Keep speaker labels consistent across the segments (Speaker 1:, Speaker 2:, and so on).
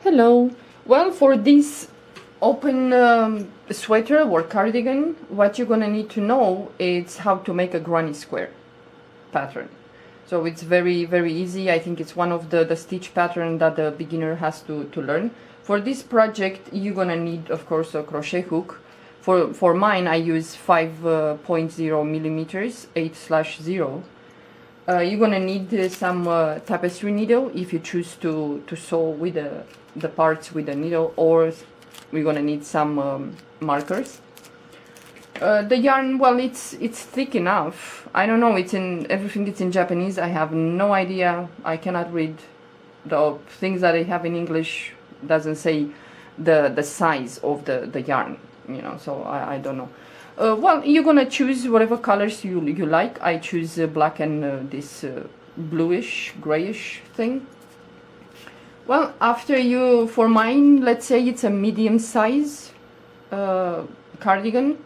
Speaker 1: Hello. Well, for this open sweater or cardigan, what you're gonna need to know is how to make a granny square pattern. So it's very easy. I think it's one of the stitch pattern that the beginner has to learn. For this project, you're gonna need, of course, a crochet hook. For mine, I use 5.0 millimeters, 8/0. You're gonna need some tapestry needle if you choose to sew with the parts with a needle, or we're gonna need some markers. The yarn, well, it's thick enough. I don't know, it's in everything. It's in Japanese. I have no idea. I cannot read the things that I have in English. Doesn't say the size of the yarn, you know. So I don't know. Well, you're gonna choose whatever colors you like. I choose black and this bluish, grayish thing. Well, after you, for mine, let's say it's a medium size cardigan.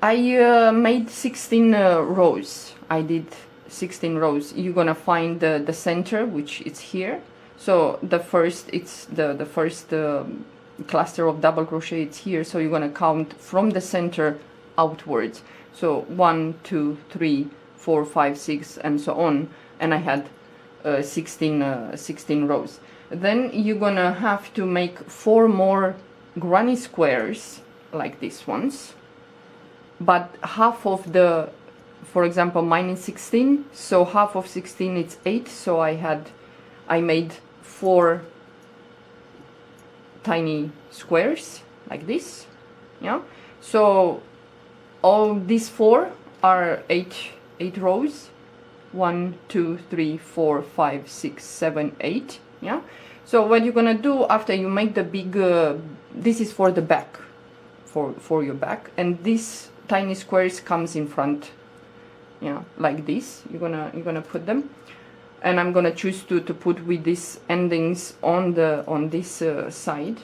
Speaker 1: I made 16 rows. I did 16 rows. You're gonna find the center, which is here. So the first, it's the first cluster of double crochet, it's here. So you're gonna count from the center outwards. So 1, 2, 3, 4, 5, 6, and so on. And I had 16 rows. Then you're gonna have to make 4 more granny squares like these ones, but half of the, for example, mine is 16, so half of 16 it's 8. So I made 4 tiny squares like this, yeah. So all these 4 are 8 rows. 1, 2, 3, 4, 5, 6, 7, 8, yeah. So what you're gonna do after you make the big this is for the back, for your back, and this tiny squares comes in front, yeah, like this. You're gonna put them, and I'm gonna choose to put with these endings on this side,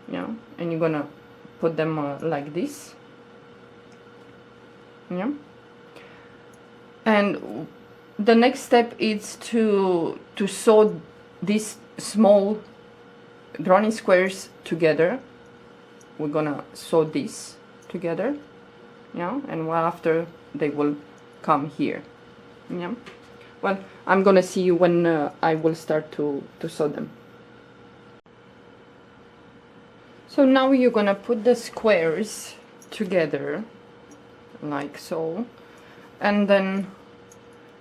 Speaker 1: yeah, and you're gonna put them like this, yeah. And the next step is to sew these small granny squares together. We're gonna sew this together, yeah, and after they will come here, yeah. Well, I'm gonna see you when I will start to sew them. So now you're gonna put the squares together like so, and then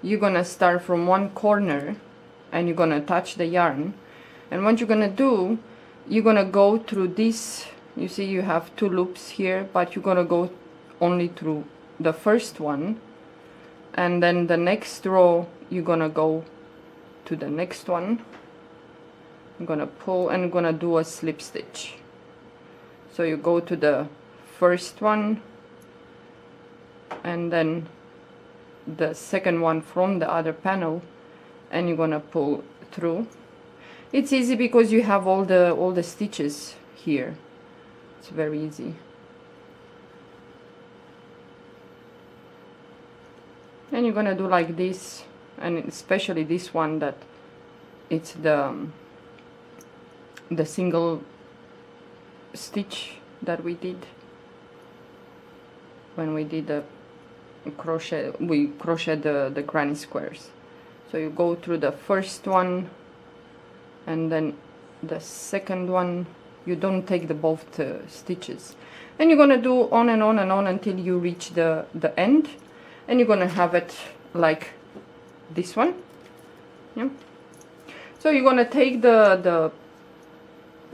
Speaker 1: you're gonna start from one corner and you're gonna attach the yarn. And what you're gonna do, you're gonna go through this. You see you have 2 loops here, but you're gonna go only through the first one, and then the next row you're gonna go to the next one. I'm gonna pull and I'm gonna do a slip stitch. So you go to the first one and then the second one from the other panel, and you're gonna pull through. It's easy because you have all the stitches here. It's very easy. And you're gonna do like this, and especially this one, that it's the single stitch that we did when we did the crochet. We crocheted the granny squares. So you go through the first one and then the second one. You don't take the both stitches, and you're gonna do on and on and on until you reach the end, and you're gonna have it like this one, yeah. So you're gonna take the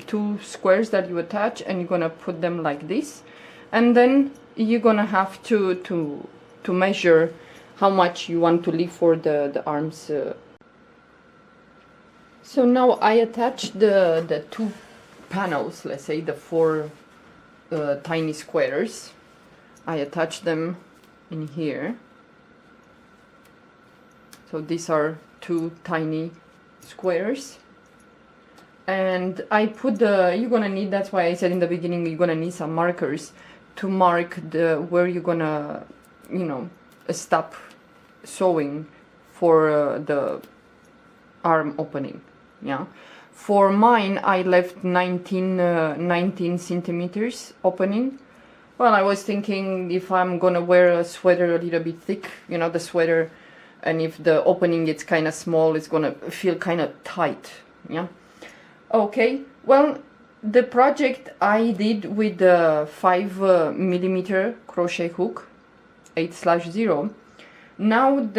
Speaker 1: 2 squares that you attach, and you're gonna put them like this, and then you're gonna have to measure how much you want to leave for the arms. So now I attached the 2 panels, let's say the 4 tiny squares. I attach them in here. So these are 2 tiny squares, and I put you're gonna need, that's why I said in the beginning, you're gonna need some markers to mark where you're gonna, you know, stop sewing for the arm opening. Yeah, for mine I left 19 centimeters opening. Well, I was thinking if I'm gonna wear a sweater a little bit thick, you know, the sweater, and if the opening is kind of small, it's gonna feel kind of tight. Yeah. Okay, well, the project I did with the 5 millimeter crochet hook, 8/0. Now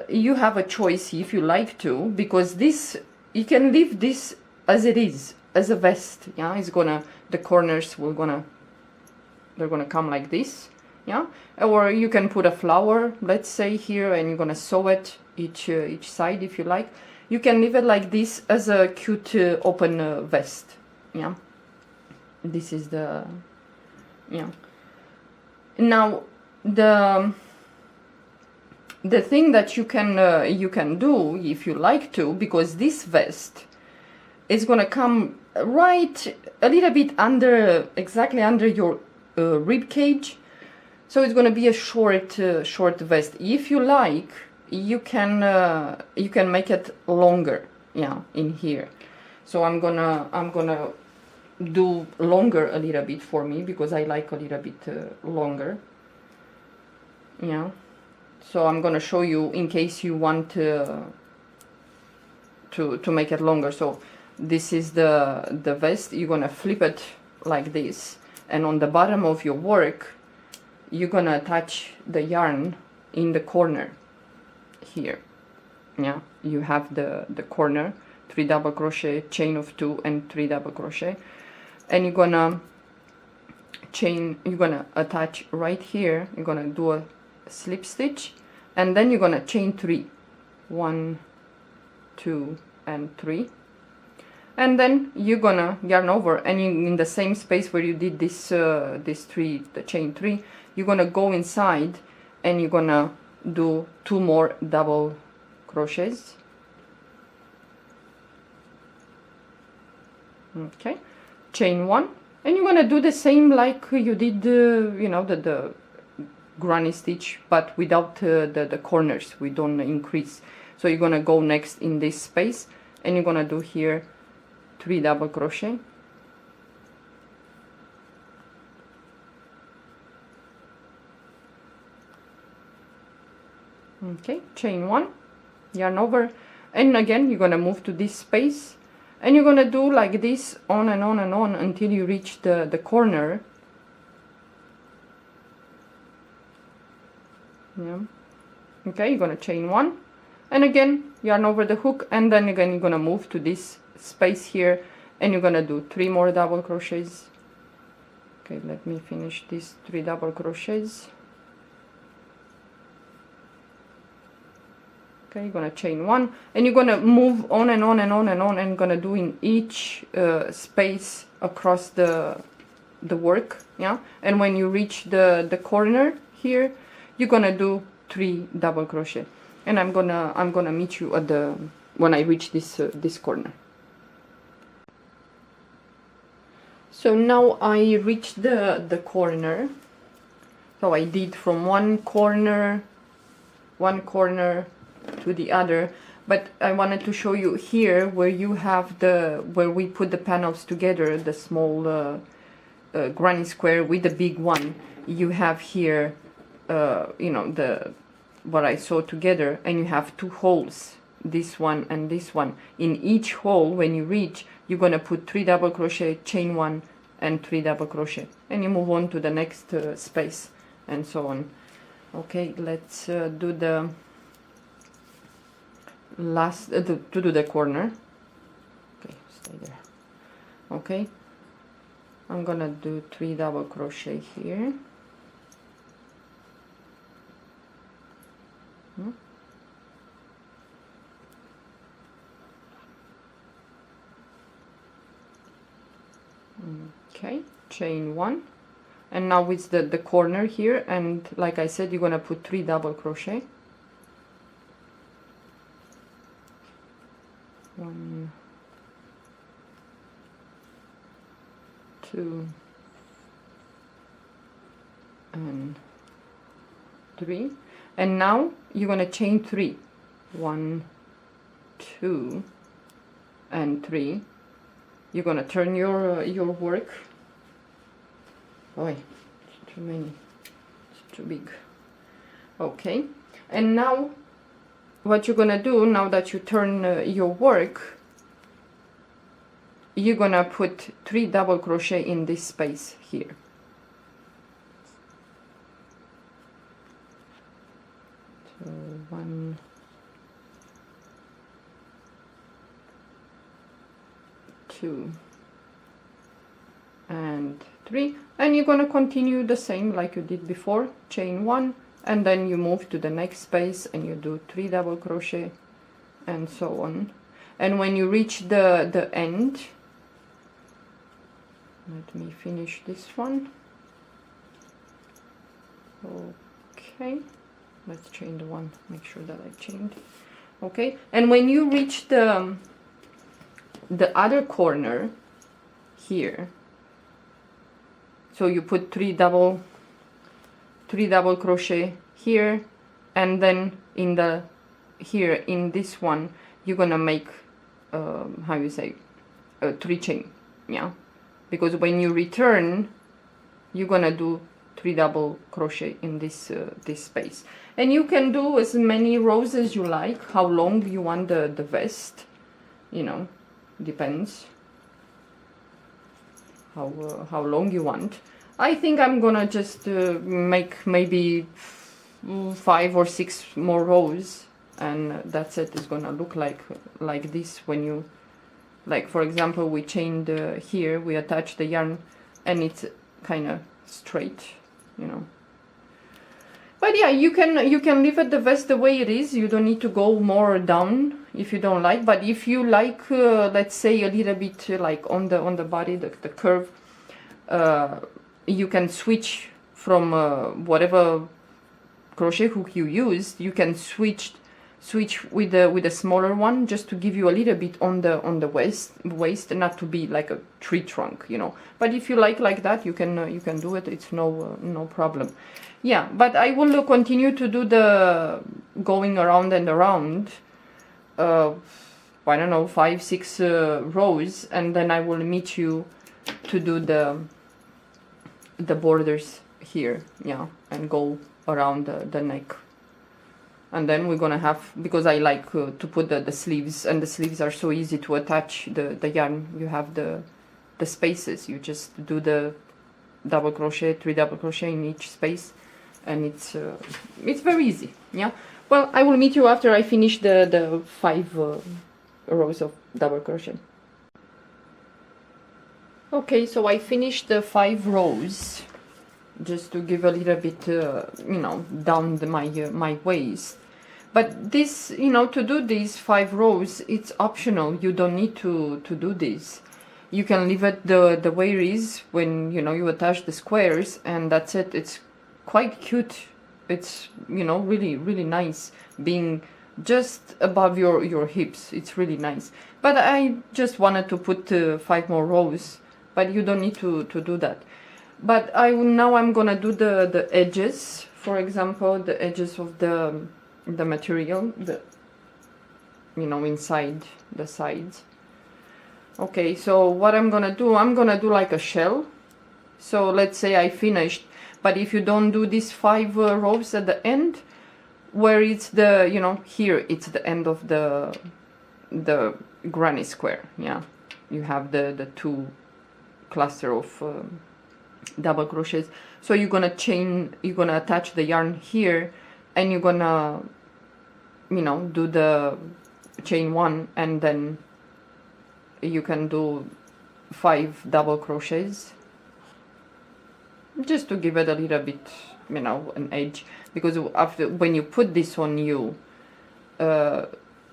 Speaker 1: you have a choice if you like to, because this, you can leave this as it is, as a vest. Yeah, it's gonna, the corners will gonna, they're gonna come like this. Yeah, or you can put a flower, let's say here, and you're gonna sew it each side if you like. You can leave it like this as a cute open vest. Yeah, this is the, yeah. Now the thing that you can do if you like to, because this vest is gonna come right a little bit under, exactly under your rib cage, so it's gonna be a short vest. If you like, you can make it longer, yeah, in here. So I'm gonna do longer a little bit for me, because I like a little bit longer. Yeah, so I'm gonna show you in case you want to make it longer. So this is the vest. You're gonna flip it like this, and on the bottom of your work you're gonna attach the yarn in the corner here. Yeah, you have the corner, 3 double crochet, chain of 2 and 3 double crochet, and you're gonna attach right here. You're gonna do a slip stitch, and then you're gonna chain 3, 1, 2 and 3, and then you're gonna yarn over, and in the same space where you did this the chain 3, you're gonna go inside and you're gonna do 2 more double crochets. Okay, chain 1, and you're gonna do the same like you did you know, the granny stitch, but without the corners. We don't increase. So you're gonna go next in this space, and you're gonna do here 3 double crochet. Okay, chain 1, yarn over, and again you're gonna move to this space, and you're gonna do like this on and on and on until you reach the corner. Yeah. Okay, you're gonna chain 1, and again yarn over the hook, and then again you're gonna move to this space here, and you're gonna do 3 more double crochets. Okay, let me finish these 3 double crochets. Okay, you're gonna chain 1, and you're gonna move on and on and on and on, and gonna do in each space across the work. Yeah, and when you reach the corner here, you're gonna do 3 double crochet, and I'm gonna meet you at the when I reach this corner. So now I reached the corner. So I did from one corner to the other, but I wanted to show you here where you have where we put the panels together, the small granny square with the big one. You have here you know, what I sewed together, and you have 2 holes, this one and this one. In each hole, when you reach, you're gonna put 3 double crochet, chain 1 and 3 double crochet, and you move on to the next space, and so on. Okay, let's do the last to do the corner. Okay, stay there. Okay, I'm gonna do 3 double crochet here. Okay, chain 1, and now it's the corner here, and like I said, you're gonna put 3 double crochet. 1, 2 and 3, and now you're gonna chain 3, 1, 2 and 3. You're gonna turn your work. Boy, it's too many. It's too big. Okay, and now what you're gonna do, now that you turn your work, you're gonna put 3 double crochet in this space here. So 1, 2, and 3, and you're gonna continue the same like you did before. Chain 1, and then you move to the next space and you do 3 double crochet, and so on. And when you reach the end, let me finish this one. Okay, let's chain the one, make sure that I chained. Okay, and when you reach the other corner here, so you put 3 double crochet here, and then in the here in this one you're gonna make how you say 3 chain, yeah, because when you return you're gonna do 3 double crochet in this this space. And you can do as many rows as you like, how long you want the vest, you know, depends how long you want. I think I'm gonna just make maybe 5 or 6 more rows, and that's it. It's gonna look like this when you, like for example, we chained here, we attach the yarn and it's kind of straight, you know. But yeah, you can leave it the vest the way it is. You don't need to go more down if you don't like. But if you like, let's say a little bit like on the body, the curve, you can switch from whatever crochet hook you used. You can switch with a smaller one, just to give you a little bit on the waist, not to be like a tree trunk, you know. But if you like that, you can do it. It's no problem. Yeah, but I will continue to do the going around and around. I don't know, 5, 6 rows, and then I will meet you to do the borders here, yeah, and go around the neck. And then we're gonna have, because I like to put the sleeves, and the sleeves are so easy to attach the yarn. You have the spaces, you just do the double crochet, 3 double crochet in each space, and it's very easy, yeah. Well, I will meet you after I finish the 5 rows of double crochet. Okay, so I finished the 5 rows, just to give a little bit, you know, down my waist. But this, you know, to do these 5 rows, it's optional. You don't need to do this. You can leave it the way it is when, you know, you attach the squares, and that's it. It's quite cute. It's, you know, really nice, being just above your hips. It's really nice. But I just wanted to put 5 more rows, but you don't need to do that. But now I'm gonna do the edges. For example, the edges of the material, you know, inside the sides. Okay, so what I'm gonna do like a shell. So let's say I finished, but if you don't do these 5 rows at the end, where it's the, you know, here it's the end of the granny square, yeah. You have the 2 cluster of double crochets. So you're gonna attach the yarn here, and you're gonna, you know, do the chain 1, and then you can do 5 double crochets, just to give it a little bit, you know, an edge. Because after, when you put this on you,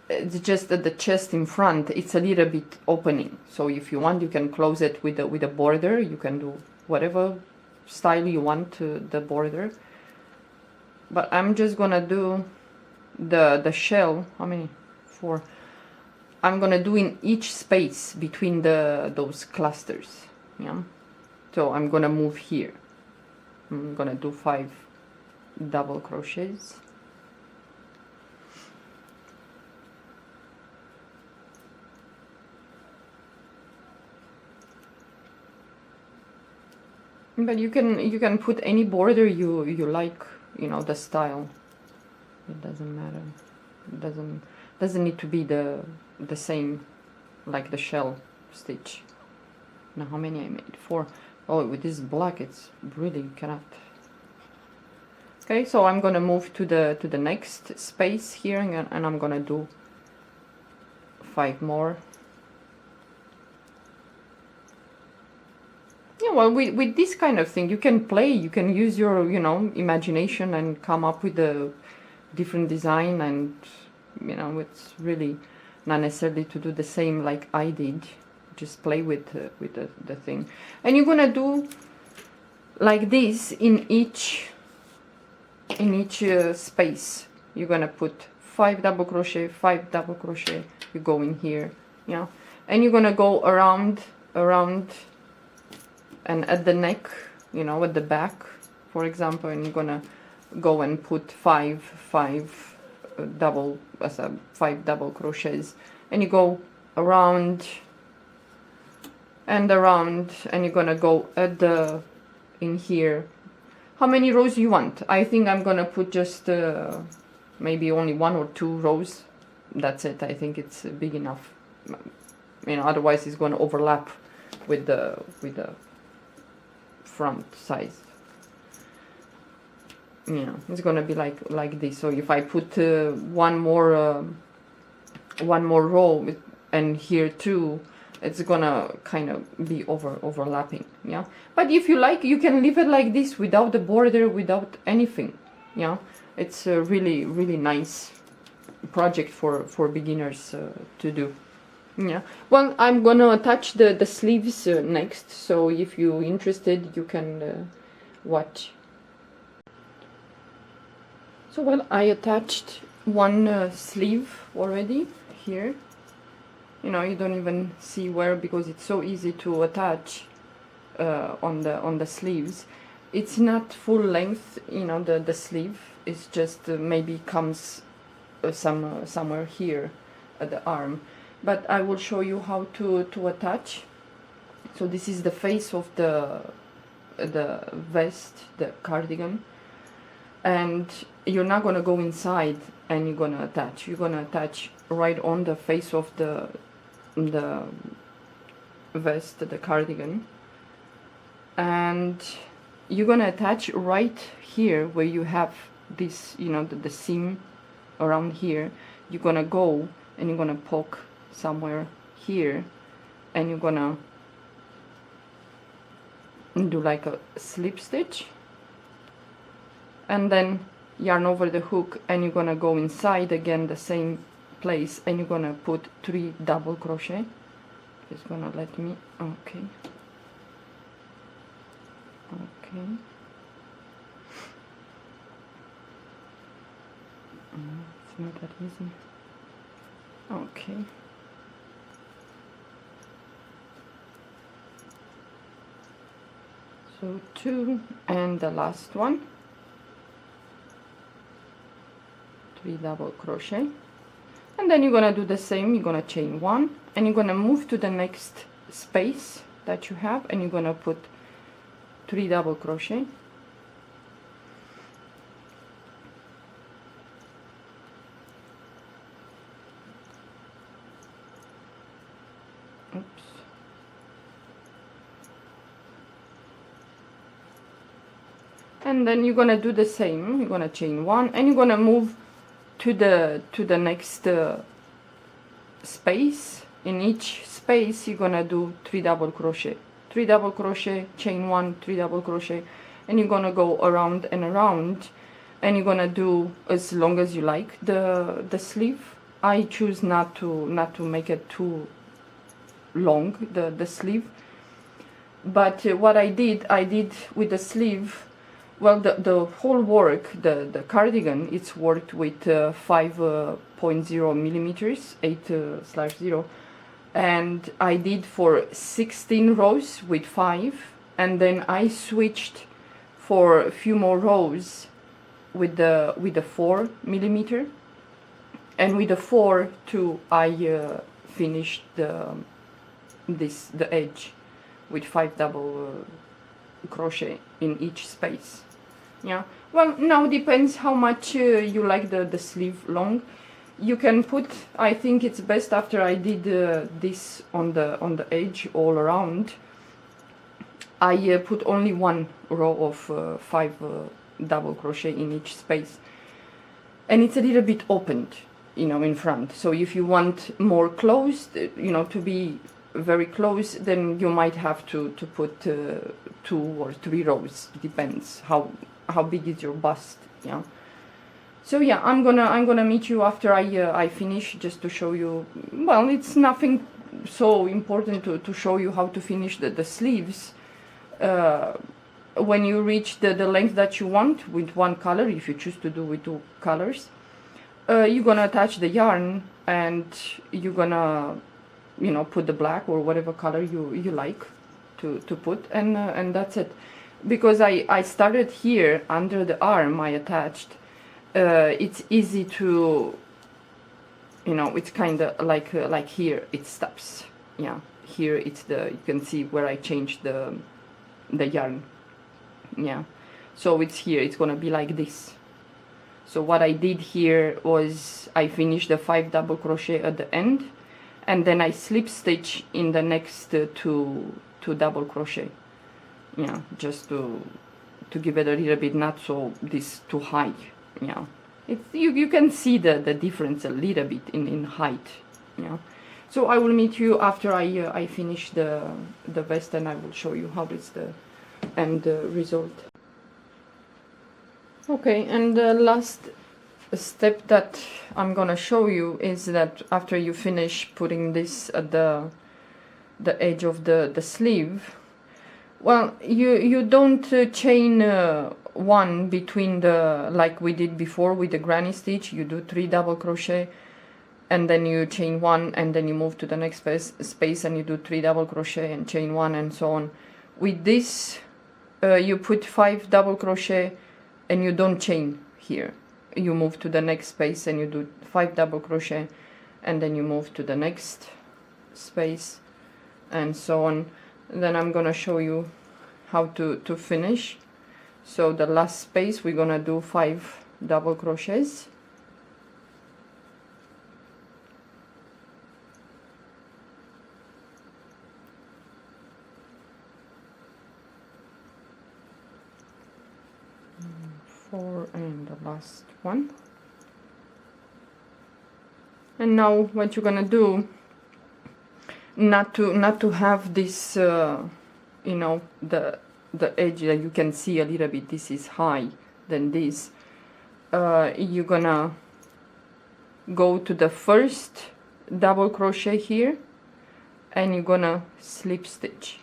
Speaker 1: it's just at the chest in front, it's a little bit opening. So if you want, you can close it with a border. You can do whatever style you want to the border. But I'm just gonna do the shell. How many? 4. I'm gonna do in each space between those clusters, yeah. So I'm gonna move here. I'm gonna do 5 double crochets. But you can put any border you like, you know, the style. It doesn't matter. It doesn't need to be the same like the shell stitch. Now how many I made? 4. Oh, with this black it's really cannot. Okay, so I'm gonna move to the next space here, and I'm gonna do 5 more. Yeah, well, with this kind of thing, you can play, you can use your, you know, imagination and come up with a different design, and, you know, it's really not necessarily to do the same like I did. Just play with the thing. And you're gonna do like this in each space. You're gonna put 5 double crochet, 5 double crochet, you go in here, yeah, and you're gonna go around, and at the neck, you know, at the back, for example, and you're gonna go and put 5 double crochets, and you go around and around, and you're gonna go at the in here. How many rows you want? I think I'm gonna put just maybe only 1 or 2 rows. That's it. I think it's big enough. You know, otherwise it's gonna overlap with the front size. You know, it's gonna be like this. So if I put one more row and here too, it's gonna kind of be overlapping, yeah. But if you like, you can leave it like this without the border, without anything, yeah. It's a really nice project for beginners to do, yeah. Well, I'm gonna attach the sleeves next, so if you're interested, you can watch. So, well, I attached one sleeve already here. You know, you don't even see where, because it's so easy to attach on the sleeves. It's not full length, you know, the sleeve. It's just maybe comes somewhere here at the arm. But I will show you how to attach. So this is the face of the vest, the cardigan, and you're not gonna go inside and you're gonna attach. You're gonna attach right on the face of the vest, the cardigan, and you're gonna attach right here where you have this, you know, the seam around here. You're gonna go and you're gonna poke somewhere here, and you're gonna do like a slip stitch, and then yarn over the hook, and you're gonna go inside again the same place, and you're gonna put 3 double crochet. It's gonna let me, okay, it's not that easy. Okay, so 2, and the last one, 3 double crochet, and then you're gonna do the same. You're gonna chain 1, and you're gonna move to the next space that you have, and you're gonna put 3 double crochet, oops, and then you're gonna do the same. You're gonna chain 1, and you're gonna move to the next space. In each space you're gonna do 3 double crochet, 3 double crochet, chain 1, 3 double crochet, and you're gonna go around and around, and you're gonna do as long as you like the sleeve. I choose not to make it too long, the sleeve, but what I did with the sleeve, well, the whole work, the cardigan, it's worked with 5.0 millimeters, 8/0, and I did for 16 rows with 5, and then I switched for a few more rows with the 4 millimeter, and with the 4 too I finished the edge with 5 double crochet in each space. Yeah, well, now depends how much you like the sleeve long. You can put, I think it's best after I did this on the edge all around, I put only one row of 5 double crochet in each space, and it's a little bit opened, you know, in front. So if you want more closed, you know, to be very close, then you might have to put 2 or 3 rows. Depends how big is your bust. Yeah. So yeah, I'm gonna meet you after I finish, just to show you. Well, it's nothing so important to show you how to finish the sleeves. When you reach the length that you want with one color, if you choose to do with 2 colors, you're gonna attach the yarn, and you're gonna, you know, put the black or whatever color you like to put, and that's it. Because I started here under the arm, I attached. It's easy to, you know, it's kind of like here it stops. Yeah, here it's you can see where I changed the yarn. Yeah, so it's here, it's gonna be like this. So what I did here was I finished the 5 double crochet at the end, and then I slip stitch in the next 2 double crochet. Yeah, just to give it a little bit, not so this too high. Yeah, it's you can see the difference a little bit in height. Yeah, so I will meet you after I finish the vest, and I will show you how is the end result. Okay, and the last step that I'm gonna show you is that after you finish putting this at the edge of the sleeve, well, you don't chain 1 between like we did before with the granny stitch. You do 3 double crochet, and then you chain 1, and then you move to the next space and you do 3 double crochet and chain 1, and so on. With this, you put 5 double crochet and you don't chain here. You move to the next space and you do 5 double crochet, and then you move to the next space, and so on. Then I'm gonna show you how to finish. So the last space we're gonna do 5 double crochets, and the last one. And now what you're gonna do, not to have this you know, the edge that you can see a little bit, this is high than this. You're gonna go to the first double crochet here, and you're gonna slip stitch.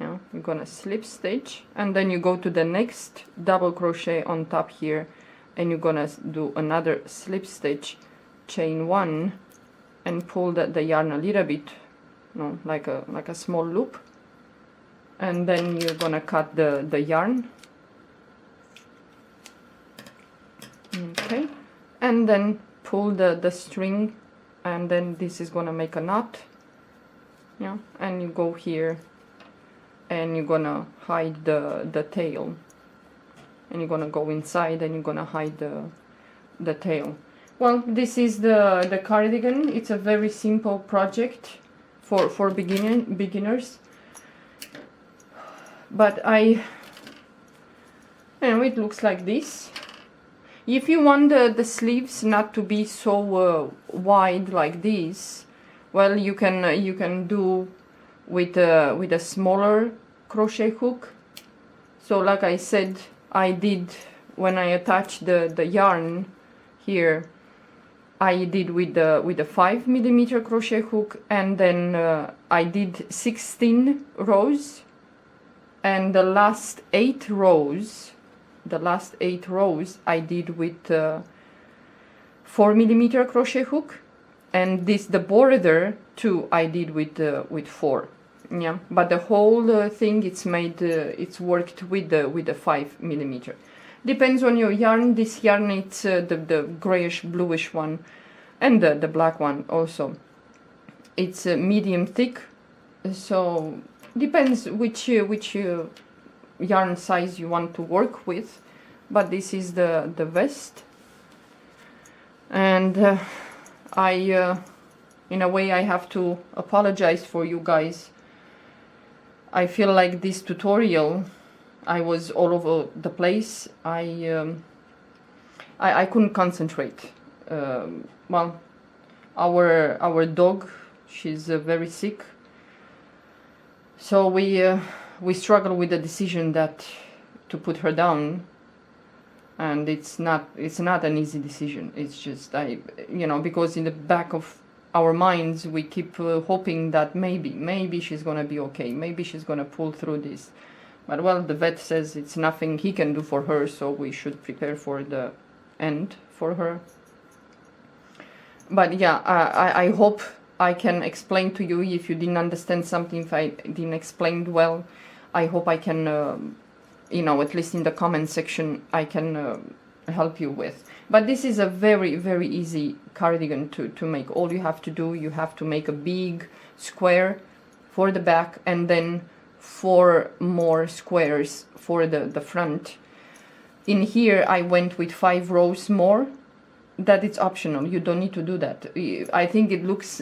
Speaker 1: Yeah, you're gonna slip stitch, and then you go to the next double crochet on top here, and you're gonna do another slip stitch, chain 1, and pull the yarn a little bit, you know, like a small loop, and then you're gonna cut the yarn. Okay, and then pull the string, and then this is gonna make a knot. Yeah, and you go here, and you're gonna hide the tail, and you're gonna go inside, and you're gonna hide the tail. Well, this is the cardigan. It's a very simple project for beginners, but you know, it looks like this. If you want the sleeves not to be so wide like this, well, you can do with a smaller crochet hook. So like I said, I did when I attached the yarn here, I did with the 5mm crochet hook, and then I did 16 rows, and the last 8 rows I did with 4mm crochet hook, and the border too I did with 4. Yeah, but the whole thing it's made it's worked with the 5mm. Depends on your yarn. This yarn, it's the grayish bluish one, and the black one also. It's medium thick, so Depends which yarn size you want to work with, but this is the vest. And in a way I have to apologize for you guys. I feel like this tutorial I was all over the place. I couldn't concentrate. Well, our dog, she's very sick, so we struggle with the decision that to put her down, and it's not an easy decision. It's just because in the back of our minds we keep hoping that maybe she's gonna be okay, maybe she's gonna pull through this. But well, the vet says it's nothing he can do for her, so we should prepare for the end for her. But yeah, I hope I can explain to you if you didn't understand something, if I didn't explain well. I hope I can, at least in the comment section, I can help you with. But this is a very, very easy cardigan to make. All you have to do, you have to make a big square for the back and then 4 more squares for the front. In here I went with 5 rows more. That it's optional, you don't need to do that. I think it looks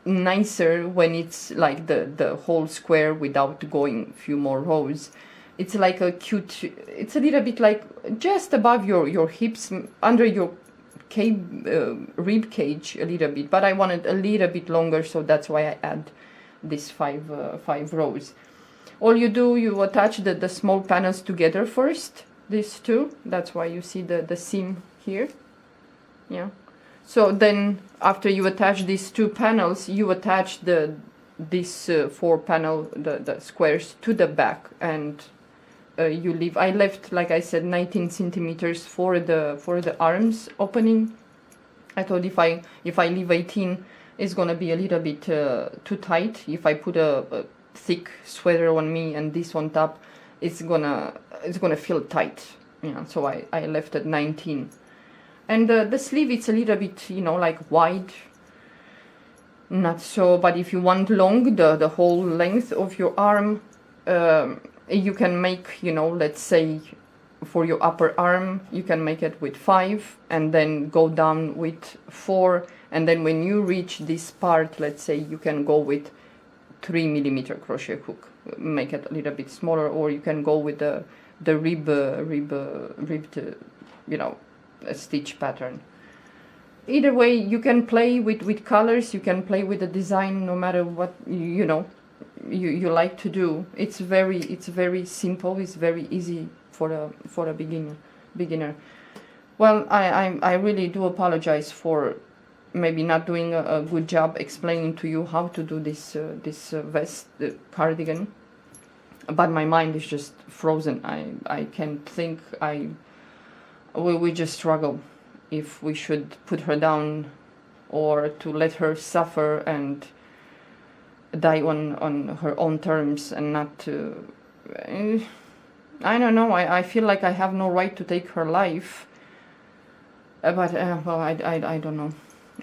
Speaker 1: nicer when it's like the whole square without going a few more rows. It's like a cute, it's a little bit like just above your hips, under your rib cage a little bit, but I wanted a little bit longer, so that's why I add this 5 rows. All you do, you attach the small panels together first, these two, that's why you see the seam here. Yeah, so then after you attach these 2 panels, you attach this 4 panel, the squares, to the back, and you leave. I left, like I said, 19 centimeters for the arms opening. I thought if I leave 18, it's gonna be a little bit too tight. If I put a thick sweater on me and this on top, it's gonna feel tight. Yeah, so I left at 19. And the sleeve, it's a little bit, like wide, not so, but if you want long, the whole length of your arm, you can make, let's say for your upper arm, you can make it with 5 and then go down with 4. And then when you reach this part, let's say you can go with 3mm crochet hook, make it a little bit smaller, or you can go with the ribbed, a stitch pattern. Either way, you can play with colors, you can play with the design, no matter what you like to do. It's very simple, it's very easy for a beginner. Well, I really do apologize for maybe not doing a good job explaining to you how to do this vest, cardigan, but my mind is just frozen. I can't think. We just struggle if we should put her down or to let her suffer and die on her own terms and not to. I don't know. I feel like I have no right to take her life. But well, I don't know.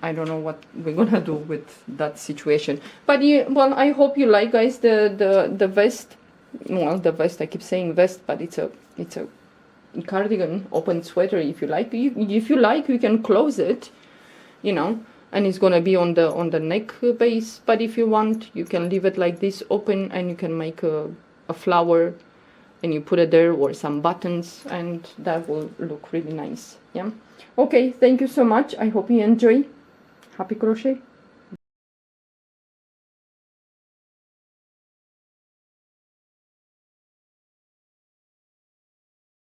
Speaker 1: I don't know what we're gonna do with that situation. But well, I hope you like, guys, the vest. Well, the vest. I keep saying vest, but it's a cardigan, open sweater. If you like, you can close it, and it's gonna be on the neck base. But if you want, you can leave it like this, open, and you can make a flower, and you put it there, or some buttons, and that will look really nice. Yeah. Okay. Thank you so much. I hope you enjoy. Happy crochet.